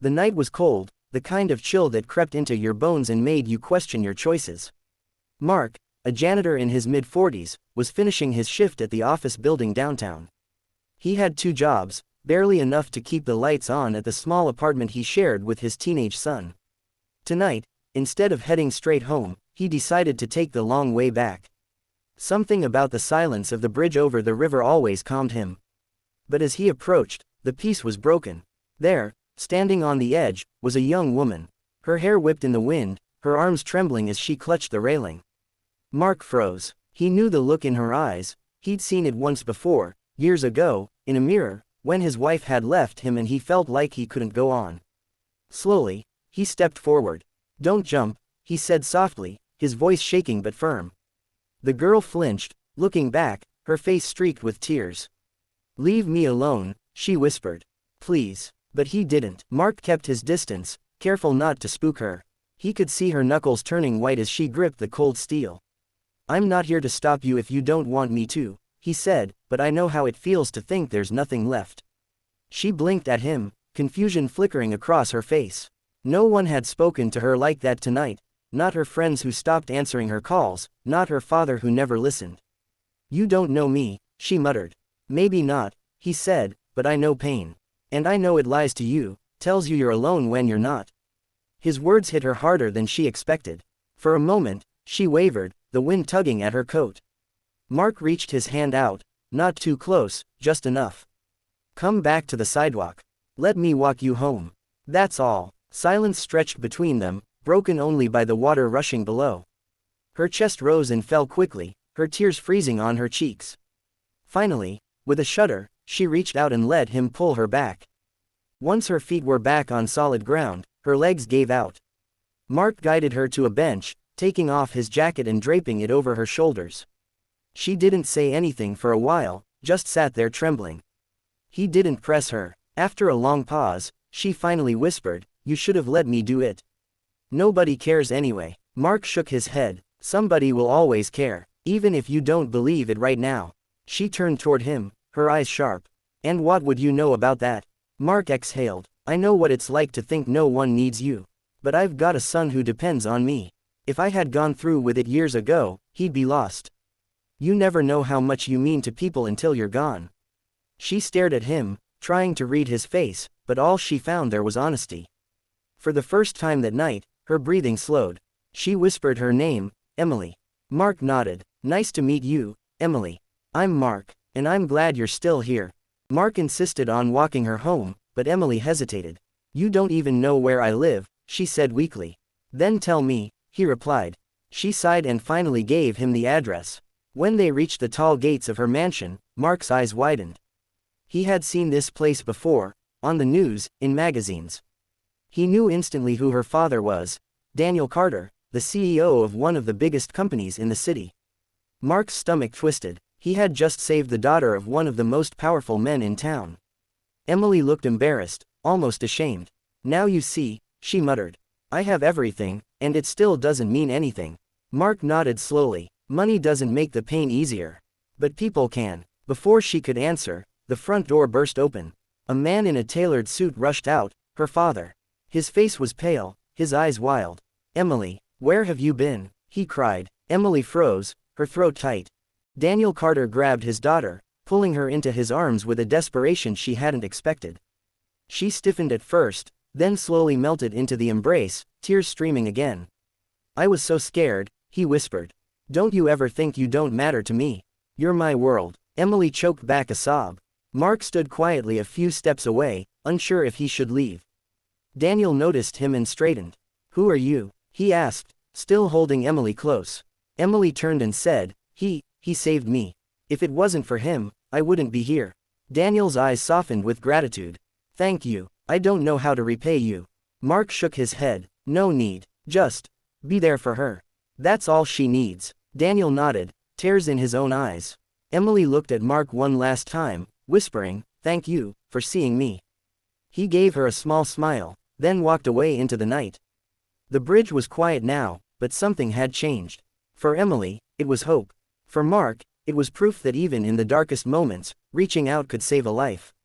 The night was cold, the kind of chill that crept into your bones and made you question your choices. Mark, a janitor in his mid-40s, was finishing his shift at the office building downtown. He had 2 jobs, barely enough to keep the lights on at the small apartment he shared with his teenage son. Tonight, instead of heading straight home, he decided to take the long way back. Something about the silence of the bridge over the river always calmed him. But as he approached, the peace was broken. There, standing on the edge, was a young woman. Her hair whipped in the wind, her arms trembling as she clutched the railing. Mark froze. He knew the look in her eyes. He'd seen it once before, years ago, in a mirror, when his wife had left him and he felt like he couldn't go on. Slowly, he stepped forward. "Don't jump," he said softly, his voice shaking but firm. The girl flinched, looking back, her face streaked with tears. "Leave me alone," she whispered. "Please." But he didn't. Mark kept his distance, careful not to spook her. He could see her knuckles turning white as she gripped the cold steel. "I'm not here to stop you if you don't want me to," he said, "but I know how it feels to think there's nothing left." She blinked at him, confusion flickering across her face. No one had spoken to her like that tonight, not her friends who stopped answering her calls, not her father who never listened. "You don't know me," she muttered. "Maybe not," he said, "but I know pain. And I know it lies to you, tells you you're alone when you're not." His words hit her harder than she expected. For a moment, she wavered, the wind tugging at her coat. Mark reached his hand out, not too close, just enough. "Come back to the sidewalk. Let me walk you home. That's all." Silence stretched between them, broken only by the water rushing below. Her chest rose and fell quickly, her tears freezing on her cheeks. Finally, with a shudder, she reached out and let him pull her back. Once her feet were back on solid ground, her legs gave out. Mark guided her to a bench, taking off his jacket and draping it over her shoulders. She didn't say anything for a while, just sat there trembling. He didn't press her. After a long pause, she finally whispered, "You should have let me do it." "Nobody cares anyway." Mark shook his head. "Somebody will always care, even if you don't believe it right now." She turned toward him, her eyes sharp. "And what would you know about that?" Mark exhaled. "I know what it's like to think no one needs you. But I've got a son who depends on me. If I had gone through with it years ago, he'd be lost. You never know how much you mean to people until you're gone." She stared at him, trying to read his face, but all she found there was honesty. For the first time that night, her breathing slowed. She whispered her name, "Emily." Mark nodded. "Nice to meet you, Emily. I'm Mark, and I'm glad you're still here." Mark insisted on walking her home, but Emily hesitated. "You don't even know where I live," she said weakly. "Then tell me," he replied. She sighed and finally gave him the address. When they reached the tall gates of her mansion, Mark's eyes widened. He had seen this place before, on the news, in magazines. He knew instantly who her father was, Daniel Carter, the CEO of one of the biggest companies in the city. Mark's stomach twisted. He had just saved the daughter of one of the most powerful men in town. Emily looked embarrassed, almost ashamed. "Now you see," she muttered. "I have everything, and it still doesn't mean anything." Mark nodded slowly. "Money doesn't make the pain easier. But people can." Before she could answer, the front door burst open. A man in a tailored suit rushed out, her father. His face was pale, his eyes wild. "Emily, where have you been?" he cried. Emily froze, her throat tight. Daniel Carter grabbed his daughter, pulling her into his arms with a desperation she hadn't expected. She stiffened at first, then slowly melted into the embrace, tears streaming again. "I was so scared," he whispered. "Don't you ever think you don't matter to me? You're my world." Emily choked back a sob. Mark stood quietly a few steps away, unsure if he should leave. Daniel noticed him and straightened. "Who are you?" he asked, still holding Emily close. Emily turned and said, He saved me. If it wasn't for him, I wouldn't be here." Daniel's eyes softened with gratitude. "Thank you. I don't know how to repay you." Mark shook his head. "No need. Just be there for her. That's all she needs." Daniel nodded, tears in his own eyes. Emily looked at Mark one last time, whispering, "Thank you for seeing me." He gave her a small smile, then walked away into the night. The bridge was quiet now, but something had changed. For Emily, it was hope. For Mark, it was proof that even in the darkest moments, reaching out could save a life.